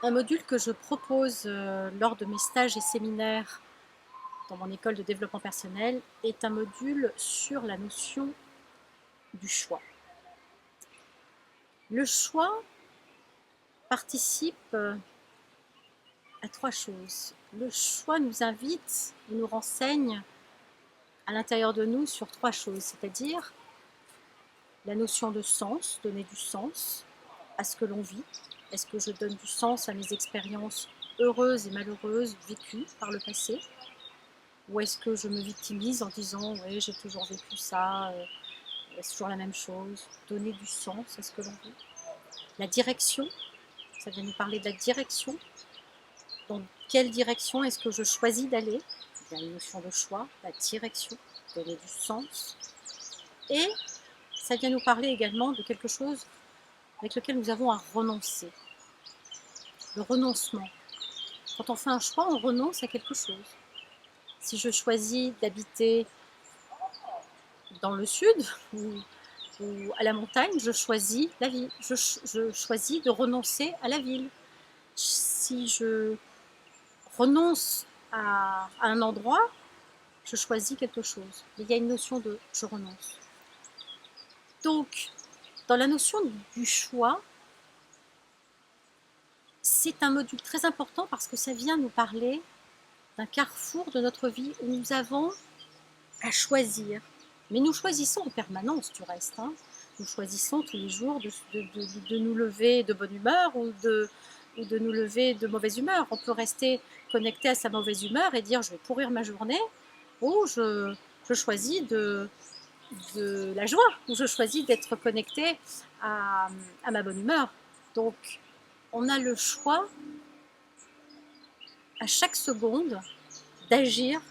Un module que je propose lors de mes stages et séminaires dans mon école de développement personnel est un module sur la notion du choix. Le choix participe à trois choses. Le choix nous invite, nous renseigne à l'intérieur de nous sur trois choses, c'est-à-dire la notion de sens, donner du sens à ce que l'on vit. Est-ce que je donne du sens à mes expériences heureuses et malheureuses vécues par le passé? Ou est-ce que je me victimise en disant oui, j'ai toujours vécu ça, c'est toujours la même chose? Donner du sens à ce que l'on vit. La direction, ça vient nous parler de la direction. Dans quelle direction est-ce que je choisis d'aller? Il y a une notion de choix, la direction, donner du sens. Et ça vient nous parler également de quelque chose avec lequel nous avons à renoncer. Le renoncement. Quand on fait un choix, on renonce à quelque chose. Si je choisis d'habiter dans le sud ou à la montagne, je choisis la ville. Je choisis de renoncer à la ville. Si je renonce à un endroit, je choisis quelque chose. Il y a une notion de je renonce. Donc, dans la notion du choix, c'est un module très important parce que ça vient nous parler d'un carrefour de notre vie où nous avons à choisir. Mais nous choisissons en permanence du reste. Nous choisissons tous les jours de nous lever de bonne humeur ou de nous lever de mauvaise humeur. On peut rester connecté à sa mauvaise humeur et dire je vais pourrir ma journée, ou je choisis de la joie, ou je choisis d'être connecté à ma bonne humeur. Donc on a le choix à chaque seconde d'agir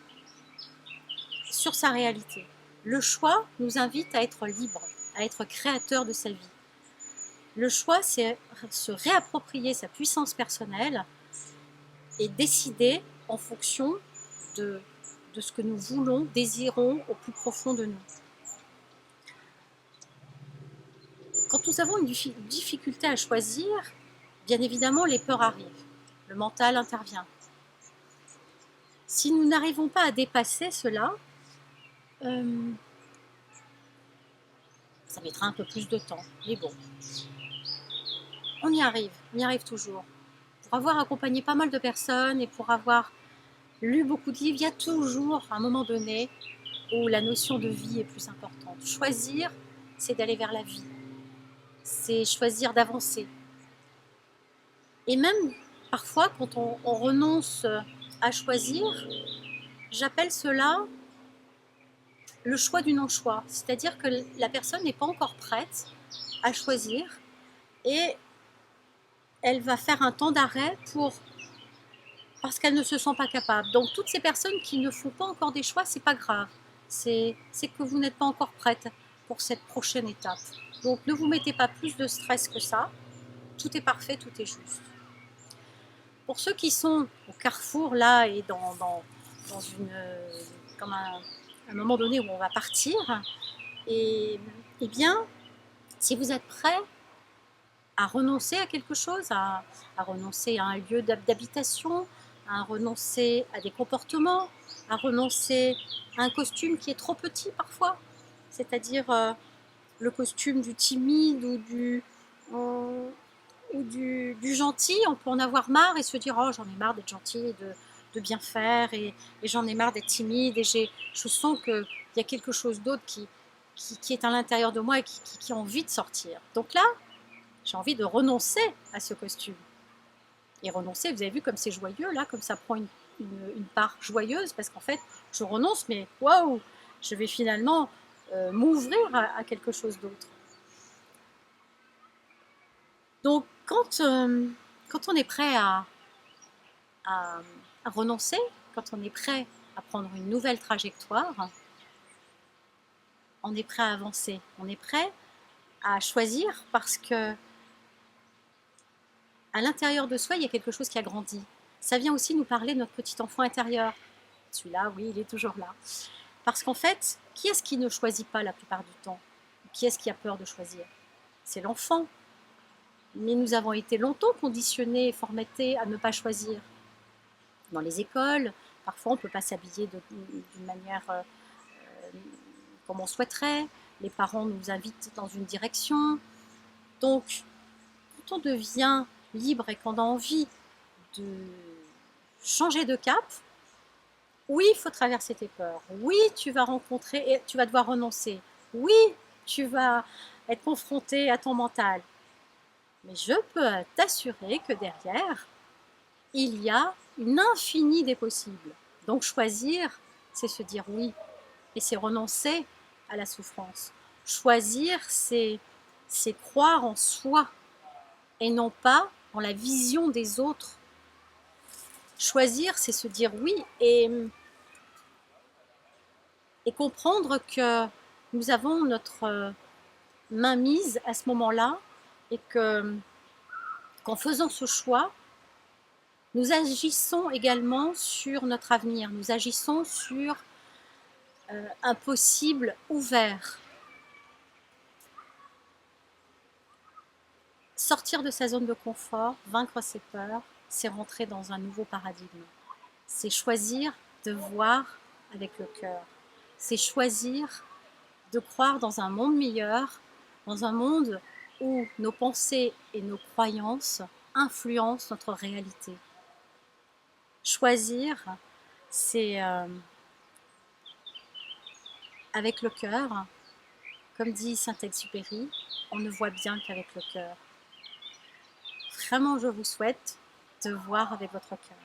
sur sa réalité. Le choix nous invite à être libre, à être créateur de sa vie. Le choix, c'est se réapproprier sa puissance personnelle et décider en fonction de ce que nous voulons, désirons au plus profond de nous. Quand nous avons une difficulté à choisir, bien évidemment, les peurs arrivent. Le mental intervient. Si nous n'arrivons pas à dépasser cela, ça mettra un peu plus de temps, mais bon. On y arrive toujours. Pour avoir accompagné pas mal de personnes et pour avoir lu beaucoup de livres, il y a toujours un moment donné où la notion de vie est plus importante. Choisir, c'est d'aller vers la vie. C'est choisir d'avancer. Et même parfois, quand on renonce à choisir, j'appelle cela le choix du non-choix. C'est-à-dire que la personne n'est pas encore prête à choisir et elle va faire un temps d'arrêt parce qu'elle ne se sent pas capable. Donc toutes ces personnes qui ne font pas encore des choix, c'est pas grave. C'est que vous n'êtes pas encore prête pour cette prochaine étape. Donc ne vous mettez pas plus de stress que ça. Tout est parfait, tout est juste. Pour ceux qui sont au carrefour là et dans comme un moment donné où on va partir, et bien, si vous êtes prêt à renoncer à quelque chose, à renoncer à un lieu d'habitation, à renoncer à des comportements, à renoncer à un costume qui est trop petit parfois, c'est-à-dire le costume du timide ou du gentil. On peut en avoir marre et se dire oh j'en ai marre d'être gentil et de bien faire et j'en ai marre d'être timide et je sens qu'il y a quelque chose d'autre qui est à l'intérieur de moi et qui a envie de sortir. Donc là, j'ai envie de renoncer à ce costume. Et renoncer, vous avez vu comme c'est joyeux, là, comme ça prend une part joyeuse, parce qu'en fait, je renonce, mais waouh, je vais finalement m'ouvrir à quelque chose d'autre. Donc, quand on est prêt à renoncer, quand on est prêt à prendre une nouvelle trajectoire, on est prêt à avancer, on est prêt à choisir parce que à l'intérieur de soi, il y a quelque chose qui a grandi. Ça vient aussi nous parler de notre petit enfant intérieur. Celui-là, oui, il est toujours là. Parce qu'en fait, qui est-ce qui ne choisit pas la plupart du temps? Qui est-ce qui a peur de choisir? C'est l'enfant. Mais nous avons été longtemps conditionnés et formatés à ne pas choisir. Dans les écoles, parfois on ne peut pas s'habiller d'une manière comme on souhaiterait. Les parents nous invitent dans une direction. Donc, quand on devient libre et qu'on a envie de changer de cap, oui, il faut traverser tes peurs. Oui, tu vas rencontrer et tu vas devoir renoncer. Oui, tu vas être confronté à ton mental. Mais je peux t'assurer que derrière, il y a une infinie des possibles. Donc choisir, c'est se dire oui. Et c'est renoncer à la souffrance. Choisir, c'est croire en soi et non pas en la vision des autres. Choisir, c'est se dire oui et comprendre que nous avons notre main mise à ce moment-là et qu'en faisant ce choix, nous agissons également sur notre avenir, nous agissons sur un possible ouvert. Sortir de sa zone de confort, vaincre ses peurs, c'est rentrer dans un nouveau paradigme. C'est choisir de voir avec le cœur. C'est choisir de croire dans un monde meilleur, dans un monde où nos pensées et nos croyances influencent notre réalité. Choisir, c'est avec le cœur, comme dit Saint-Exupéry, on ne voit bien qu'avec le cœur. Vraiment, je vous souhaite de voir avec votre cœur.